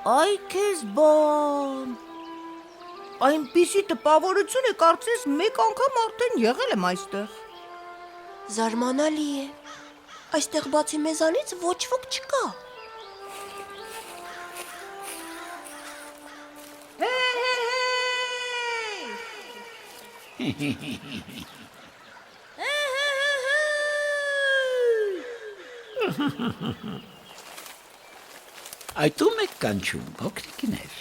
Այ քեզ բան։ Այնպիսի տպավորություն է, կարծես մեկ անգամ արդեն եղել եմ այստեղ։ Զարմանալի է։ Այստեղ բացի մեզանից ոչ ոք չկա։ Այդ ում եք կանչում, փոքրիկներ։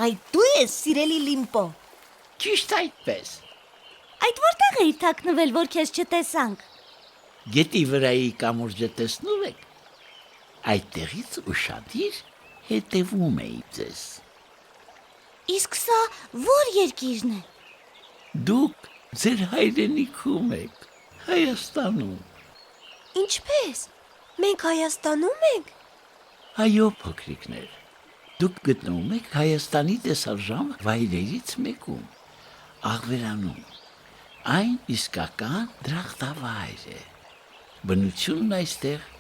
Այդ դու ես, սիրելի Լիմպո։ Ճիշտ այդպես։ Այդ որտեղ էիր թաքնվել, որ քեզ չտեսանք։ Գետի վրայի կամուրջը տեսնում եք։ Այդտեղից ուշադիր հետևում էի ձեզ։ Իսկ սա ո՞ր երկիրն է։ Դուք ձեր հայրենիքում եք, Հայաստանում։ Ինչպես։ Մենք Հայաստանում ենք։ Այո, փոքրիկներ։ Դուք գտնվում եք Հայաստանի տեսարժան վայրերից մեկում, Աղվերանում։ Այն իսկական դրախտավայր է։ Բնությունն այստեղ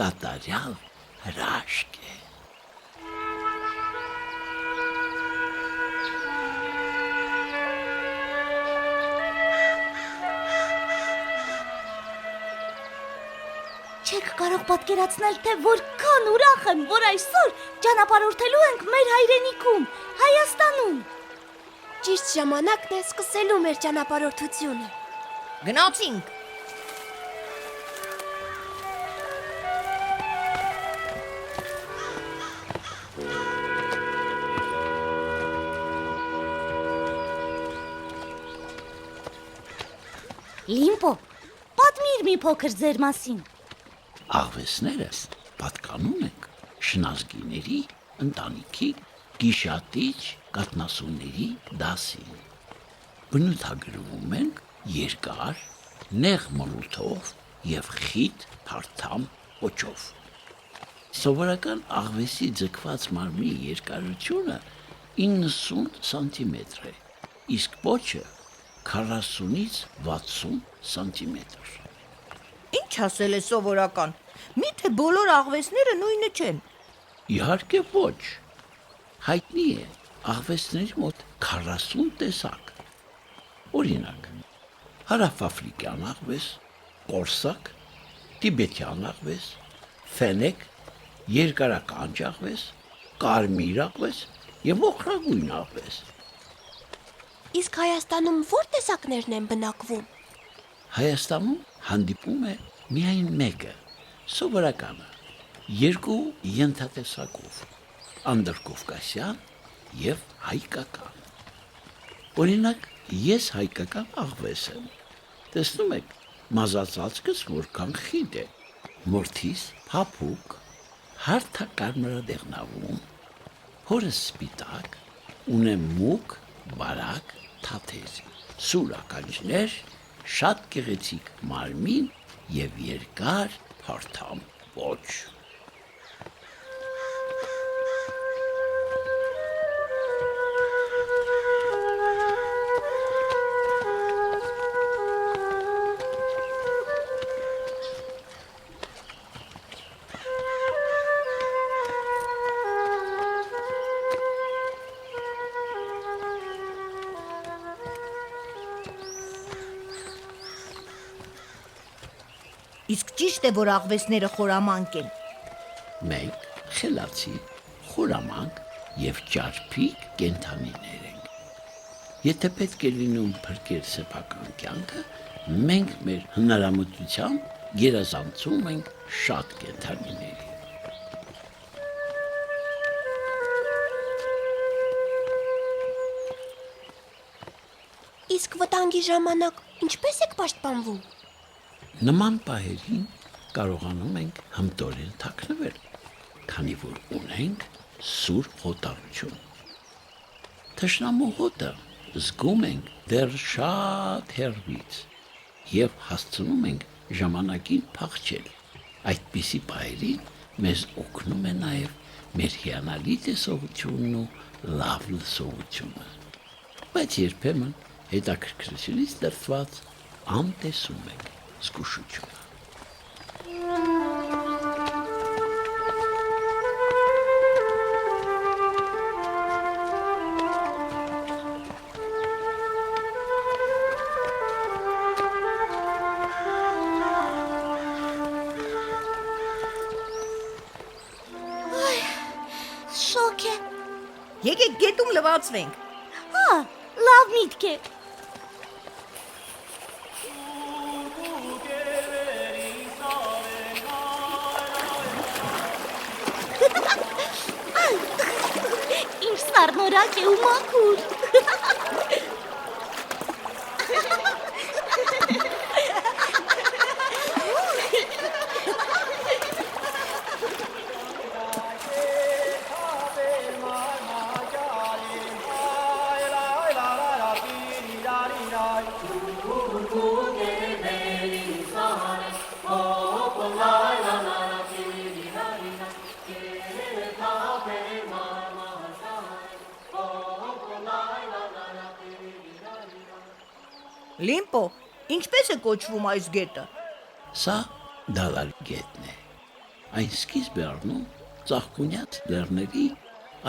կատարյալ հրաշք է։ Չեք կարող պատկերացնել, թե որքան ուրախ եմ, որ այսօր ճանապարհորդելու ենք մեր հայրենիքում, Հայաստանում։ Ճիշտ ժամանակն է սկսելու մեր ճանապարհորդությունը։ Գնացինք։ Լիմպո, պատմիր մի փոքր ձեր մասին։ Աղվեսներս պատկանում ենք շնազգիների ընտանիքի գիշատիչ կաթնասունների դասին։ Բնութագրվում ենք երկար, նեղ մորութով և խիտ փարթամ պոչով։ Սովորական աղվեսի ձգված մարմնի երկարությունը 90 սանտիմետր է, իսկ պոչը 40-ից 60 սանտիմետր։ Ինչ ասել է սովորական։ Միթե բոլոր աղվեսները նույնը չեն։ Իհարկե ոչ։ Հայտնի է աղվեսների մոտ 40 տեսակ։ Օրինակ, հարավաֆրիկյան աղվես, կորսակ, տիբետյան աղվես, ֆենեք, երկարականջ աղվես, կարմիր աղվես և օղրագույն աղվես։ Իսկ Հայաստանում ո՞ր տեսակներն են բնակվում։ Հայաստանում հանդիպում է միայն մեկը, սովորականը, երկու ենթատեսակով, անդրկովկասյան և հայկական։ Օրինակ, ես հայկական աղվես եմ, տեսնում եք, մազածածկս որքան խիտ է, մորթիս փափուկ, հարթակարմրադեղնավուն, հորս սպիտակ, ունեմ մուգ, բարակ, թաթեր, սուր ականջներ, շատ գեղեցիկ մարմին և երկար փարթամ պոչ։ Իսկ ճիշտ է, որ աղվեսները խորամանկ են։ Մենք խելացի, խորամանկ և ճարպիկ կենդանիներ ենք։ Եթե պետք է լինում փրկել սեփական կյանքը, մենք մեր հնարամտությամբ գերազանցում ենք շատ կենդանիների։ Իսկ վտանգի ժամանակ ինչպես եք պաշտպանվում։ Նման պահերին կարողանում ենք հմտորեն թաքնվել, քանի որ ունենք սուր հոտառություն։ Թշնամու հոտը զգում ենք դեռ շատ հեռվից և հասցնում ենք ժամանակին փախչել։ Այդպիսի պահերին մեզ օգնում է նաև մեր հիանալի տեսողությունն ու լավ լսողությունը։ Բայց երբեմն հետաքրքրությունից լրտված անտեսում ենք զգուշությունը։ տաք է։ Եկեք գետում լվացվենք։ Հա, լավ միտք է։ Ինչ սառնորակ է ու մաքուր։ Լիմպո, ինչպես է կոչվում այս գետը։ Սա դալար գետն է։ Այն սկիզբ է առնում ծաղկունյաց լեռների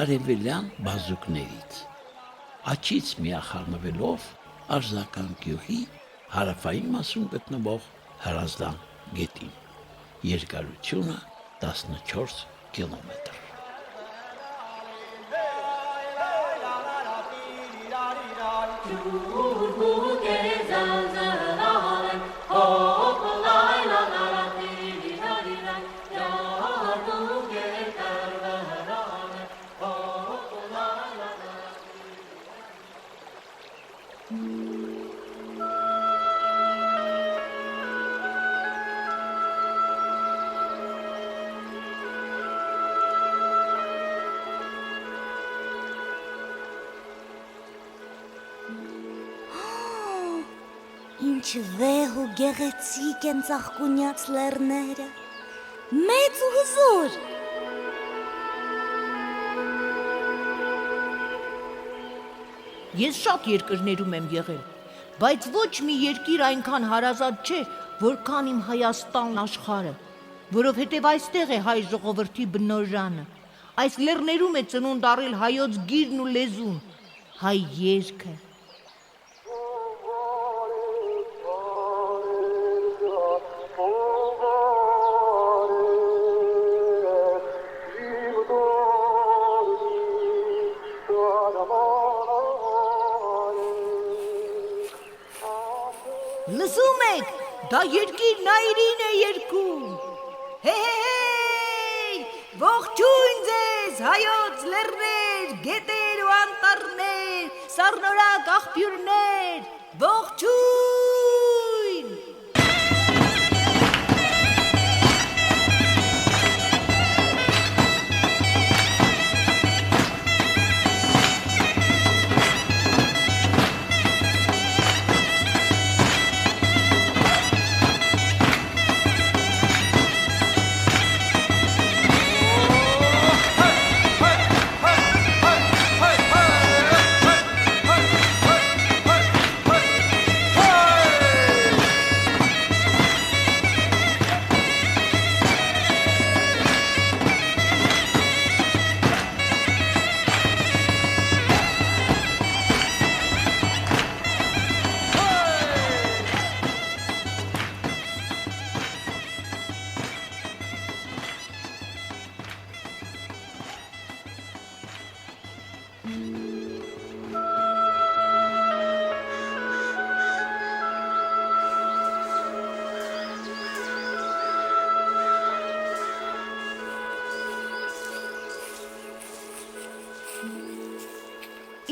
արևելյան բազուկներից։ Աջից միախառնվելով Արզական գյուղի հարավային մասում գտնվող Հրազդան գետին։ Երկարությունը 14 կիլոմետր։ Ինչ վեհ ու գեղեցիկ են ծաղկունյաց լեռները, մեծ ու հզոր։ Ես շատ երկրներում եմ եղել, բայց ոչ մի երկիր այնքան հարազատ չէ, որքան իմ Հայաստան աշխարհը, որովհետև այստեղ է հայ ժողովրդի բնօրրանը։ Այս լեռներում է ծնունդ առել հայոց գիրն ու լեզուն, հայ երգը։ Լսում եք, դա երկիր Նայիրին է երգում։ Հեյ, ողջույն ձեզ, հայոց լեռներ, գետեր ու անտառներ, սառնորակ աղբյուրներ, ողջույն։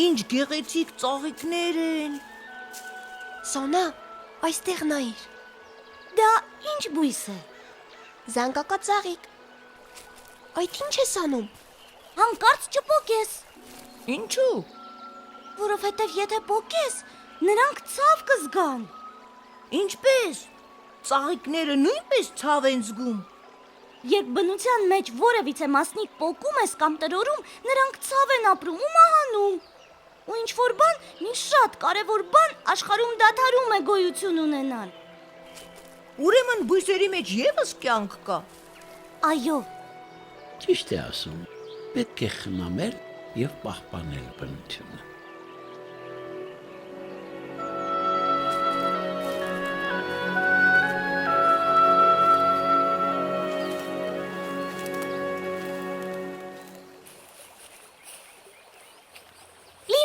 Ինչ գեղեցիկ ծաղիկներ են։ Սոնա, այստեղ նայիր։ Դա ինչ բույս է։ Զանգակածաղիկ։ Այդ ինչ ես անում։ Հանկարծ չպոկես, Ինչու։ որովհետև եթե պոկես, նրանք ցավ կզգան։ Ինչպես։ Ծաղիկները նույնպես ցավ են զգում։ Երբ բնության մեջ որևիցե մասնիկ պոկում ես կամ տրորում, նրանք ցավ են ապրում ու մահանում։ Ու ինչ որ բան, մի շատ կարևոր բան աշխարհում դադարում է գոյություն ունենալ։ Ուրեմն բույսերի մեջ եւս կյանք կա։ Այո, Ճիշտ է ասում, պետք է խնամել եւ պահպանել բնությունը։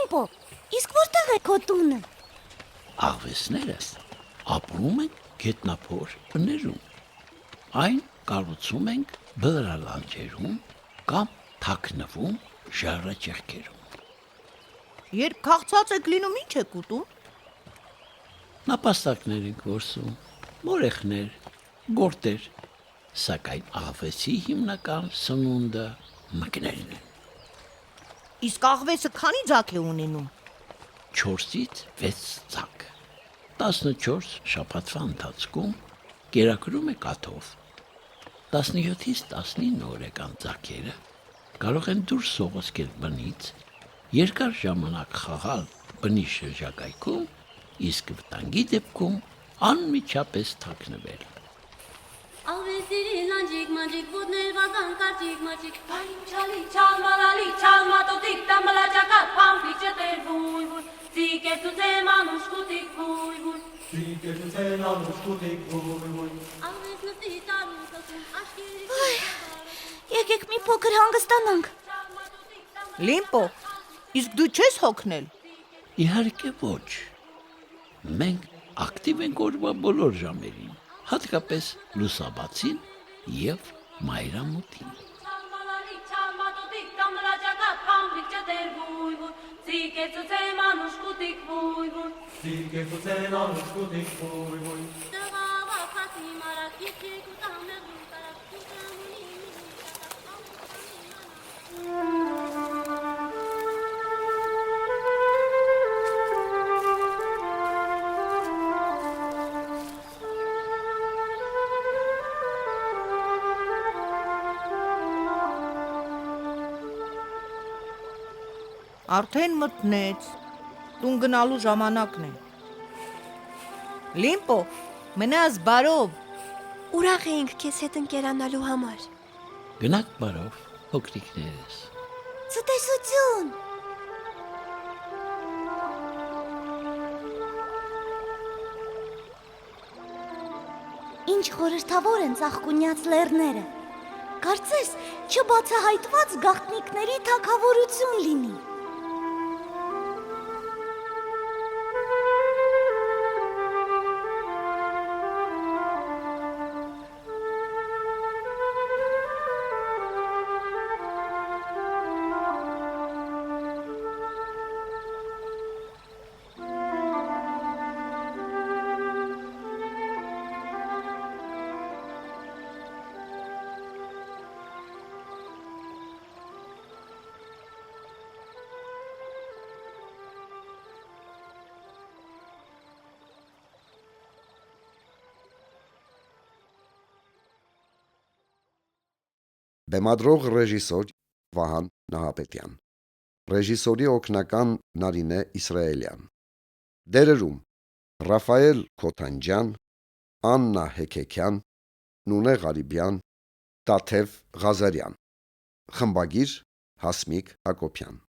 Լիմպո, իսկ որտեղ է քո տունը։ Աղվեսներս ապրում են գետնափոր բներում։ Այն կառուցում ենք բլրալանջերում կամ թաքնվում ժառաճեղքերում։ Երբ քաղցած եք լինում, ինչ եք ուտում։ Նապաստակներ ենք որսում, մորեխներ, գորտեր, սակայն աղվեսի հիմնական սնունդը մկներն են։ Իսկ աղվեսը քանի ձակ է ունենում։ 4-ից 6 ձակ։ 14 շաբաթվա ընթացքում կերակրում է կաթով։ 17-ից 19 օրեկան ձակերը կարող են դուրս սողոսկել բնից, երկար ժամանակ խաղալ բնի շրջակայքում, իսկ վտանգի դեպքում անմիջապես թաքնվել։ Աղվեսիրի լանջիկ մանջիկ ոտներ վազան կարճիկ մաճիկ Պարին չալի չալմալալի չալմատոտիկ տամբլաճակատ պամպիչը տեր վույ վույ Զիկերտուցեմ անուշկուտիկ վույ վույ Զիկերտուցեմ անուշկուտիկ վույ վույ Աղվես նստի տարում կսում աշկերի Եկեք մի փոքր հանգստանանք։ Լիմպո, իսկ դու չես հոգնել։ Իհարկե ոչ։ Մենք ակտիվ ենք օրվա բոլոր ժամերին, հատկապես լուսաբացին և մայրամուտին։ Չալմալալի չալմատոտիկ տամբլաճակատ պամպիչը տեր վույ վույ Զիկերտուցեմ անուշկուտիկ վույ վույ Զիկերտուցեմ անուշկուտիկ վույ վույ Տղավա փասի մարակ իջեք ու տամեղում տարակ Ուտամունի Արդեն մտնեց։ Տուն գնալու ժամանակն է։ Լիմպո, մնաս բարով։ Ուրախ էինք քեզ հետ ընկերանալու համար։ Գնաք բարով, փոքրիկներս։ Ցտեսություն։ Ինչ խորհրդավոր են ծաղկունյաց լեռները։ Կարծես չբացահայտված գաղտնիքների թագավորություն լինի։ Բեմադրող ռեժիսոր Վահան Նահապետյան, ռեժիսորի օգնական Նարինե Իսրայելյան, դերերում Ռաֆայել Քոթանջյան, Աննա Հեքեքյան, Նունե Ղարիբյան, Տաթև Ղազարյան, խմբագիր Հասմիկ Հակոբյան։